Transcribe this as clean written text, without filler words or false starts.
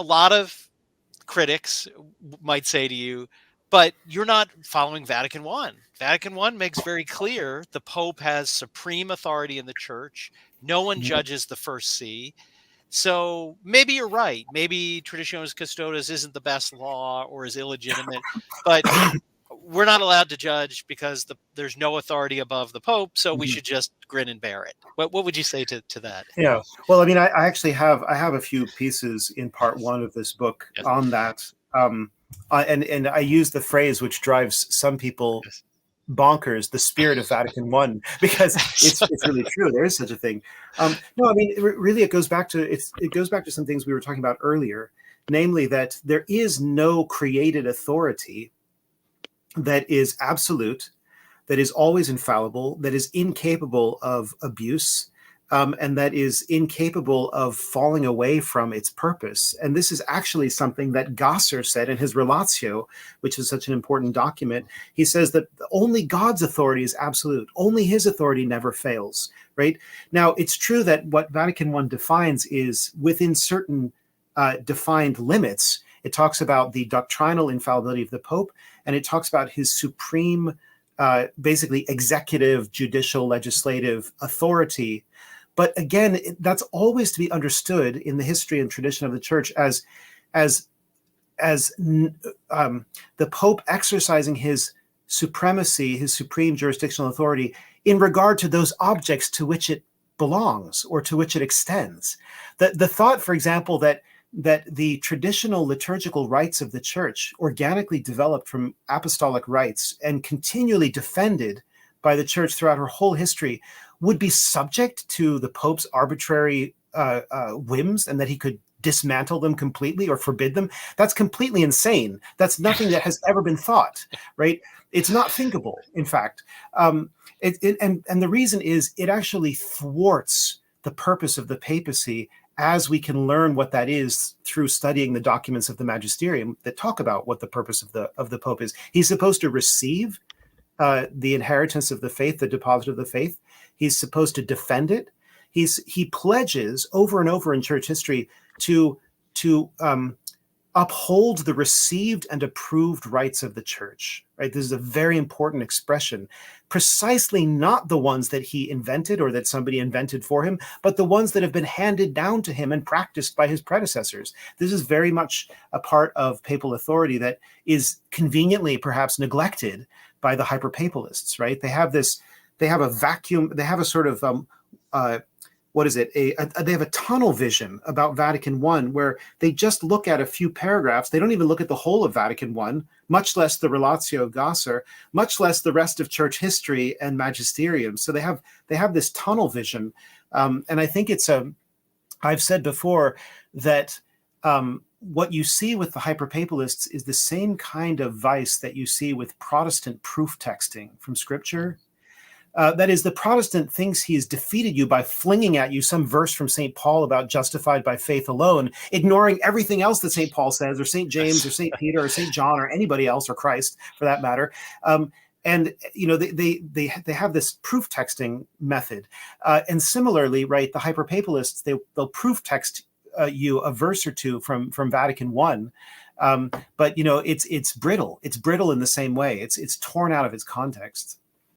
a lot of critics might say to you, but you're not following Vatican I. Vatican I makes very clear the Pope has supreme authority in the church. No one judges the first see. So maybe you're right. Maybe Traditionis Custodes isn't the best law or is illegitimate, but we're not allowed to judge because there's no authority above the Pope, so we should just grin and bear it. What would you say to that? Yeah. Well, I mean, I actually have a few pieces in part one of this book Yes. on that. And I use the phrase which drives some people bonkers, the spirit of Vatican I, because it's really true. There is such a thing. No, I mean, really, it goes back to some things we were talking about earlier, namely that there is no created authority that is absolute, that is always infallible, that is incapable of abuse, and that is incapable of falling away from its purpose. And this is actually something that Gasser said in his Relatio, which is such an important document. He says that only God's authority is absolute. Only his authority never fails, right? Now, it's true that what Vatican I defines is within certain defined limits. It talks about the doctrinal infallibility of the Pope, and it talks about his supreme, basically executive, judicial, legislative authority. But again, that's always to be understood in the history and tradition of the church as the Pope exercising his supremacy, his supreme jurisdictional authority in regard to those objects to which it belongs or to which it extends. The thought, for example, that the traditional liturgical rites of the church, organically developed from apostolic rites and continually defended by the church throughout her whole history, would be subject to the Pope's arbitrary whims, and that he could dismantle them completely or forbid them. That's completely insane. That's nothing that has ever been thought, right? It's not thinkable, in fact. And the reason is it actually thwarts the purpose of the papacy, as we can learn what that is through studying the documents of the magisterium that talk about what the purpose of the Pope is. He's supposed to receive the inheritance of the faith, the deposit of the faith. He's supposed to defend it. He pledges over and over in church history to uphold the received and approved rights of the church. Right? This is a very important expression. Precisely not the ones that he invented or that somebody invented for him, but the ones that have been handed down to him and practiced by his predecessors. This is very much a part of papal authority that is conveniently perhaps neglected by the hyperpapalists, right? They have a vacuum, they have a sort of, they have a tunnel vision about Vatican I, where they just look at a few paragraphs. They don't even look at the whole of Vatican I, much less the Relatio of Gasser, much less the rest of church history and magisterium. So they have this tunnel vision. And I think I've said before that what you see with the hyperpapalists is the same kind of vice that you see with Protestant proof texting from Scripture. That is, the Protestant thinks he's defeated you by flinging at you some verse from St. Paul about justified by faith alone, ignoring everything else that St. Paul says, or St. James, or St. Peter, or St. John, or anybody else, or Christ, for that matter. And they have this proof texting method. And similarly, right, the hyperpapalists, they'll proof text you a verse or two from Vatican I, but it's brittle. It's brittle in the same way. It's torn out of its context.